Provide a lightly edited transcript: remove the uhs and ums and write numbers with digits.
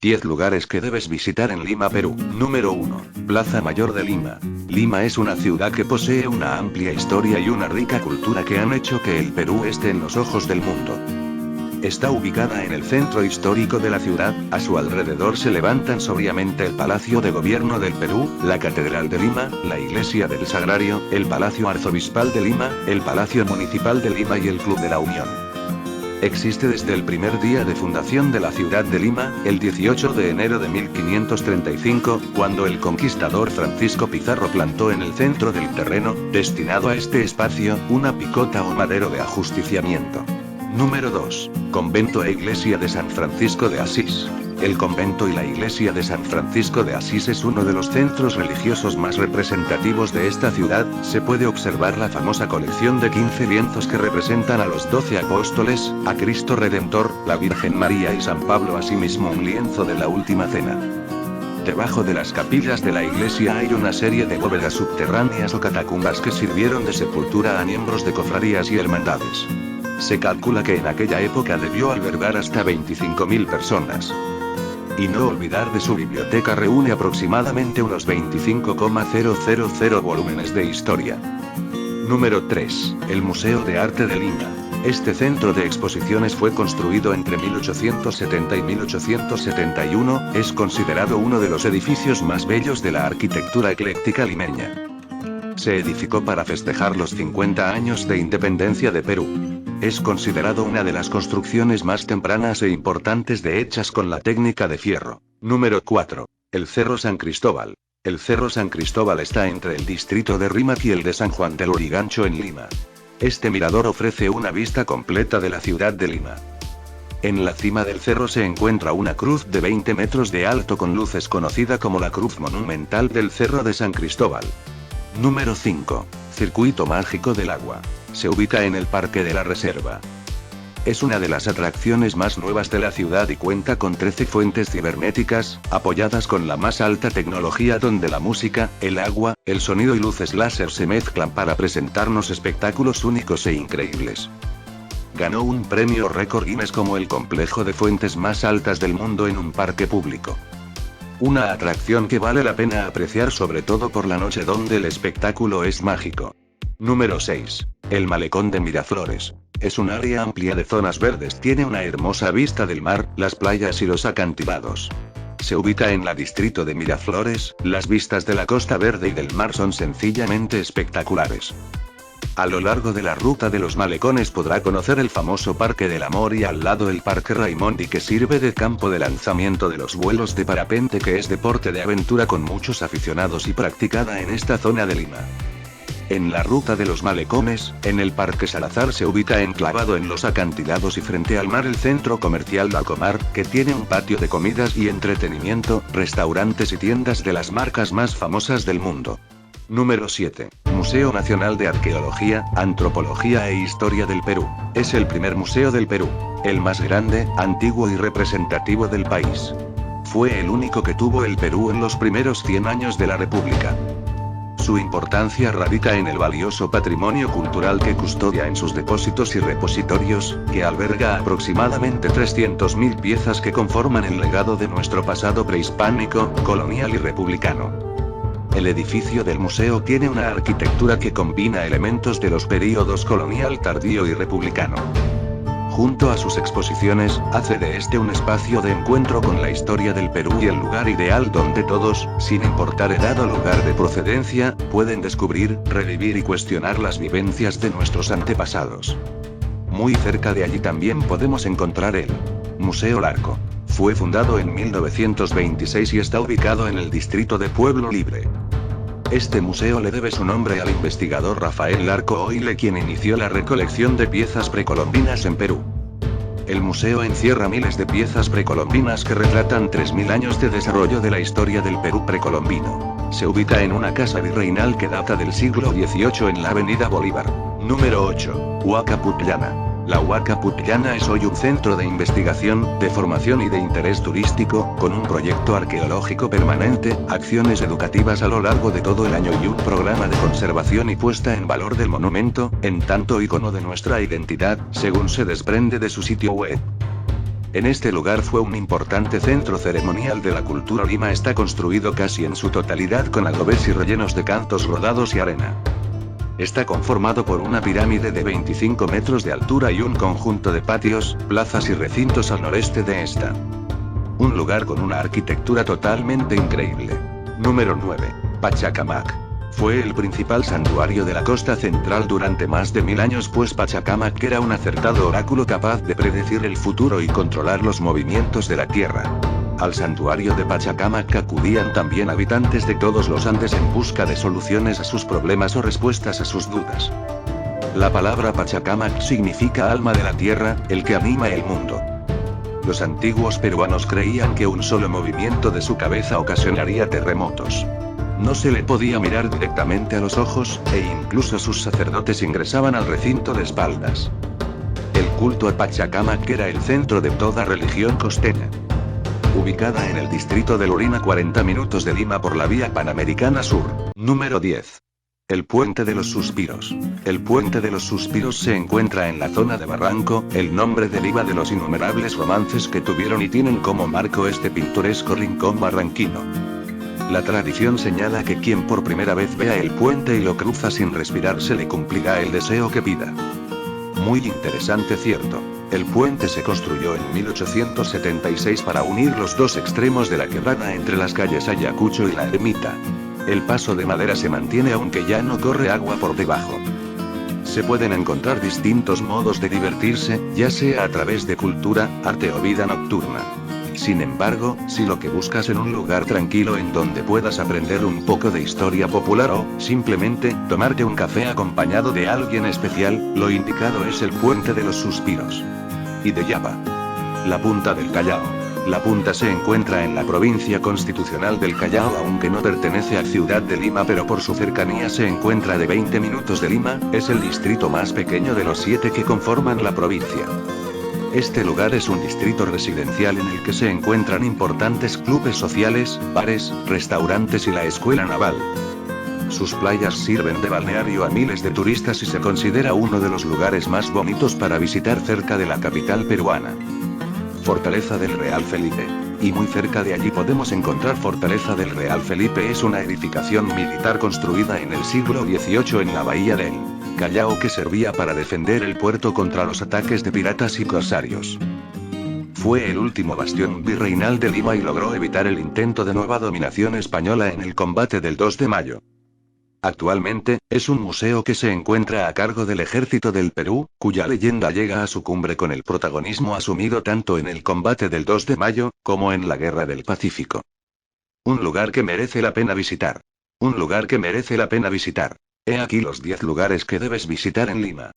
10 lugares que debes visitar en Lima, Perú. Número 1. Plaza Mayor de Lima. Lima es una ciudad que posee una amplia historia y una rica cultura que han hecho que el Perú esté en los ojos del mundo. Está ubicada en el centro histórico de la ciudad, a su alrededor se levantan sobriamente el Palacio de Gobierno del Perú, la Catedral de Lima, la Iglesia del Sagrario, el Palacio Arzobispal de Lima, el Palacio Municipal de Lima y el Club de la Unión. Existe desde el primer día de fundación de la ciudad de Lima, el 18 de enero de 1535, cuando el conquistador Francisco Pizarro plantó en el centro del terreno, destinado a este espacio, una picota o madero de ajusticiamiento. Número 2. Convento e Iglesia de San Francisco de Asís. El convento y la iglesia de San Francisco de Asís es uno de los centros religiosos más representativos de esta ciudad. Se puede observar la famosa colección de 15 lienzos que representan a los 12 apóstoles, a Cristo Redentor, la Virgen María y San Pablo, asimismo un lienzo de la Última Cena. Debajo de las capillas de la iglesia hay una serie de bóvedas subterráneas o catacumbas que sirvieron de sepultura a miembros de cofradías y hermandades. Se calcula que en aquella época debió albergar hasta 25.000 personas. Y no olvidar de su biblioteca, reúne aproximadamente unos 25,000 volúmenes de historia. Número 3. El Museo de Arte de Lima. Este centro de exposiciones fue construido entre 1870 y 1871, es considerado uno de los edificios más bellos de la arquitectura ecléctica limeña. Se edificó para festejar los 50 años de independencia de Perú. Es considerado una de las construcciones más tempranas e importantes hechas con la técnica de fierro. Número 4. El Cerro San Cristóbal. El Cerro San Cristóbal está entre el distrito de Rímac y el de San Juan del Lurigancho en Lima. Este mirador ofrece una vista completa de la ciudad de Lima. En la cima del cerro se encuentra una cruz de 20 metros de alto con luces conocida como la Cruz Monumental del Cerro de San Cristóbal. Número 5. Circuito Mágico del Agua. Se ubica en el Parque de la Reserva. Es una de las atracciones más nuevas de la ciudad y cuenta con 13 fuentes cibernéticas, apoyadas con la más alta tecnología, donde la música, el agua, el sonido y luces láser se mezclan para presentarnos espectáculos únicos e increíbles. Ganó un premio récord Guinness como el complejo de fuentes más altas del mundo en un parque público. Una atracción que vale la pena apreciar, sobre todo por la noche, donde el espectáculo es mágico. Número 6. El Malecón de Miraflores. Es un área amplia de zonas verdes, tiene una hermosa vista del mar, las playas y los acantilados. Se ubica en el distrito de Miraflores, las vistas de la Costa Verde y del mar son sencillamente espectaculares. A lo largo de la ruta de los malecones podrá conocer el famoso Parque del Amor y al lado el Parque Raimondi, que sirve de campo de lanzamiento de los vuelos de parapente, que es deporte de aventura con muchos aficionados y practicada en esta zona de Lima. En la ruta de los malecones, en el Parque Salazar se ubica enclavado en los acantilados y frente al mar el centro comercial Lacomar, que tiene un patio de comidas y entretenimiento, restaurantes y tiendas de las marcas más famosas del mundo. Número 7. Museo Nacional de Arqueología, Antropología e Historia del Perú. Es el primer museo del Perú, el más grande, antiguo y representativo del país. Fue el único que tuvo el Perú en los primeros 100 años de la República. Su importancia radica en el valioso patrimonio cultural que custodia en sus depósitos y repositorios, que alberga aproximadamente 300.000 piezas que conforman el legado de nuestro pasado prehispánico, colonial y republicano. El edificio del museo tiene una arquitectura que combina elementos de los períodos colonial tardío y republicano. Junto a sus exposiciones, hace de este un espacio de encuentro con la historia del Perú y el lugar ideal donde todos, sin importar edad o lugar de procedencia, pueden descubrir, revivir y cuestionar las vivencias de nuestros antepasados. Muy cerca de allí también podemos encontrar el Museo Larco. Fue fundado en 1926 y está ubicado en el distrito de Pueblo Libre. Este museo le debe su nombre al investigador Rafael Larco Oile, quien inició la recolección de piezas precolombinas en Perú. El museo encierra miles de piezas precolombinas que retratan 3.000 años de desarrollo de la historia del Perú precolombino. Se ubica en una casa virreinal que data del siglo XVIII en la avenida Bolívar. Número 8. Huaca Pucllana. La Huaca Pucllana es hoy un centro de investigación, de formación y de interés turístico, con un proyecto arqueológico permanente, acciones educativas a lo largo de todo el año y un programa de conservación y puesta en valor del monumento, en tanto ícono de nuestra identidad, según se desprende de su sitio web. En este lugar fue un importante centro ceremonial de la cultura. Lima está construido casi en su totalidad con adobes y rellenos de cantos rodados y arena. Está conformado por una pirámide de 25 metros de altura y un conjunto de patios, plazas y recintos al noreste de esta. Un lugar con una arquitectura totalmente increíble. Número 9. Pachacamac. Fue el principal santuario de la costa central durante más de 1000 años, pues Pachacamac era un acertado oráculo capaz de predecir el futuro y controlar los movimientos de la tierra. Al santuario de Pachacamac acudían también habitantes de todos los Andes en busca de soluciones a sus problemas o respuestas a sus dudas. La palabra Pachacamac significa alma de la tierra, el que anima el mundo. Los antiguos peruanos creían que un solo movimiento de su cabeza ocasionaría terremotos. No se le podía mirar directamente a los ojos, e incluso sus sacerdotes ingresaban al recinto de espaldas. El culto a Pachacamac era el centro de toda religión costeña. Ubicada en el distrito de Lorina, 40 minutos de Lima por la vía Panamericana Sur. Número 10. El Puente de los Suspiros. El Puente de los Suspiros se encuentra en la zona de Barranco, el nombre deriva de los innumerables romances que tuvieron y tienen como marco este pintoresco rincón barranquino. La tradición señala que quien por primera vez vea el puente y lo cruza sin respirar se le cumplirá el deseo que pida. Muy interesante, cierto. El puente se construyó en 1876 para unir los dos extremos de la quebrada entre las calles Ayacucho y La Ermita. El paso de madera se mantiene aunque ya no corre agua por debajo. Se pueden encontrar distintos modos de divertirse, ya sea a través de cultura, arte o vida nocturna. Sin embargo, si lo que buscas es un lugar tranquilo en donde puedas aprender un poco de historia popular o, simplemente, tomarte un café acompañado de alguien especial, lo indicado es el Puente de los Suspiros. Y de Yapa. La Punta del Callao. La punta se encuentra en la provincia constitucional del Callao, aunque no pertenece a Ciudad de Lima, pero por su cercanía se encuentra de 20 minutos de Lima, es el distrito más pequeño de los 7 que conforman la provincia. Este lugar es un distrito residencial en el que se encuentran importantes clubes sociales, bares, restaurantes y la escuela naval. Sus playas sirven de balneario a miles de turistas y se considera uno de los lugares más bonitos para visitar cerca de la capital peruana. Fortaleza del Real Felipe. Y muy cerca de allí podemos encontrar Fortaleza del Real Felipe. Es una edificación militar construida en el siglo XVIII en la bahía del Callao que servía para defender el puerto contra los ataques de piratas y corsarios. Fue el último bastión virreinal de Lima y logró evitar el intento de nueva dominación española en el combate del 2 de mayo. Actualmente, es un museo que se encuentra a cargo del Ejército del Perú, cuya leyenda llega a su cumbre con el protagonismo asumido tanto en el combate del 2 de mayo, como en la Guerra del Pacífico. Un lugar que merece la pena visitar. Un lugar que merece la pena visitar. He aquí los 10 lugares que debes visitar en Lima.